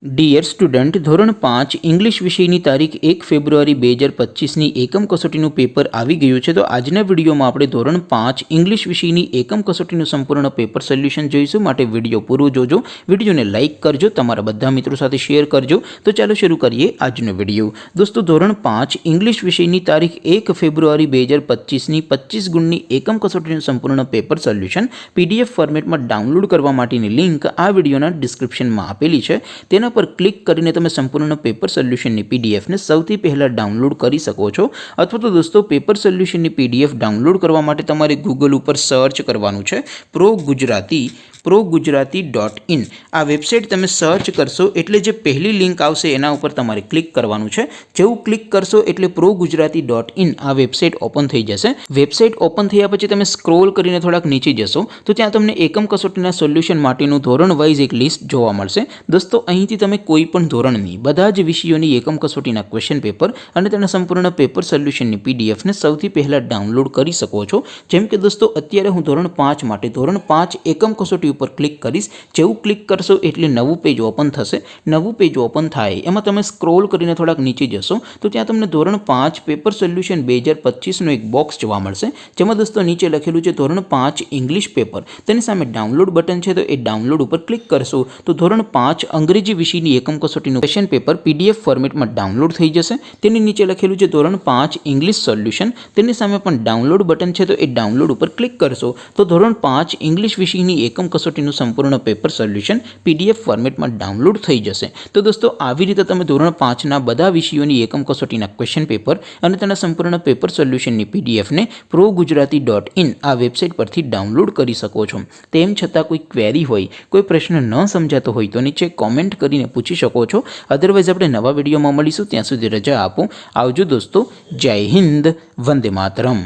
Dear student, ધોરણ 5 English વિષયની તારીખ 1 ફેબ્રુઆરી 2025ની એકમ કસોટીનું પેપર આવી ગયું છે. તો આજના વિડીયોમાં આપણે ધોરણ 5 ઇંગ્લિશ વિષયની એકમ કસોટીનું સંપૂર્ણ પેપર સોલ્યુશન જોઈશું. માટે વિડીયો પૂરો જોજો, વિડીયોને લાઇક કરજો, તમારા બધા મિત્રો સાથે શેર કરજો. તો ચાલો શરૂ કરીએ આજનો વિડીયો. દોસ્તો, ધોરણ 5 ઇંગ્લિશ વિષયની તારીખ 1 ફેબ્રુઆરી 2025ની 25 ગુણની એકમ કસોટીનું સંપૂર્ણ પેપર સોલ્યુશન PDF ફોર્મેટમાં ડાઉનલોડ કરવા માટેની લિંક આ વિડીયોના ડિસ્ક્રિપ્શનમાં આપેલી છે. તેના પર ક્લિક કરીને તમે સંપૂર્ણ પેપર સોલ્યુશનની પીડીએફને સૌથી પહેલાં ડાઉનલોડ કરી શકો છો. અથવા તો દોસ્તો, પેપર સોલ્યુશનની PDF ડાઉનલોડ કરવા માટે તમારે ગૂગલ ઉપર સર્ચ કરવાનું છે progujarati.in. આ વેબસાઇટ તમે સર્ચ કરશો એટલે જે પહેલી લિંક આવશે એના ઉપર તમારે ક્લિક કરવાનું છે. જેવું ક્લિક કરશો એટલે progujarati.in આ વેબસાઇટ ઓપન થઈ જશે. વેબસાઇટ ઓપન થયા પછી તમે સ્ક્રોલ કરીને થોડાક નીચે જશો તો ત્યાં તમને એકમ કસોટીના સોલ્યુશન માટેનું ધોરણ વાઇઝ એક લિસ્ટ જોવા મળશે. દોસ્તો, અહીંથી તમે કોઈ પણ ધોરણની બધા જ વિષયોની એકમ કસોટીના ક્વેશ્ચન પેપર અને તેના સંપૂર્ણ પેપર સોલ્યુશનની પીડીએફને સૌથી પહેલાં ડાઉનલોડ કરી શકો છો. જેમ કે દોસ્તો, અત્યારે હું ધોરણ 5 માટે ધોરણ 5 એકમ કસોટી ઉપર ક્લિક કરીશ. જેવું ક્લિક કરશો એટલે નવું પેજ ઓપન થશે. નવું પેજ ઓપન થાય એમાં તમે સ્ક્રોલ કરીને થોડાક નીચે જશો તો ત્યાં તમને ધોરણ 5 પેપર સોલ્યુશન 2025નું એક બોક્સ જોવા મળશે. જેમાં દોસ્તો નીચે લખેલું છે ધોરણ 5 ઇંગ્લિશ પેપર. તેની સામે ડાઉનલોડ બટન છે, તો એ ડાઉનલોડ ઉપર ક્લિક કરશો તો ધોરણ 5 અંગ્રેજી વિષયની એકમ કસોટીનું ક્વેશ્ચન પેપર PDF ફોર્મેટમાં ડાઉનલોડ થઈ જશે. તેની નીચે લખેલું છે ધોરણ 5 ઇંગ્લિશ સોલ્યુશન. તેની સામે પણ ડાઉનલોડ બટન છે, તો એ ડાઉનલોડ ઉપર ક્લિક કરશો તો ધોરણ 5 ઇંગ્લિશ વિષયની એકમ કસોટીનું સંપૂર્ણ પેપર સોલ્યુશન PDF ફોર્મેટમાં ડાઉનલોડ થઈ જશે. તો દોસ્તો, આવી રીતે તમે ધોરણ 5ના બધા વિષયોની એકમ કસોટીના ક્વેશ્ચન પેપર અને તેના સંપૂર્ણ પેપર સોલ્યુશનની PDFને progujarati.in આ વેબસાઇટ પરથી ડાઉનલોડ કરી શકો છો. તેમ છતાં કોઈ ક્વેરી હોય, કોઈ પ્રશ્ન ન સમજાતો હોય તો નીચે કોમેન્ટ કરીને પૂછી શકો છો. અદરવાઇઝ આપણે નવા વિડીયોમાં મળીશું. ત્યાં સુધી રજા આપો. આવજો દોસ્તો. જય હિન્દ. વંદે માતરમ.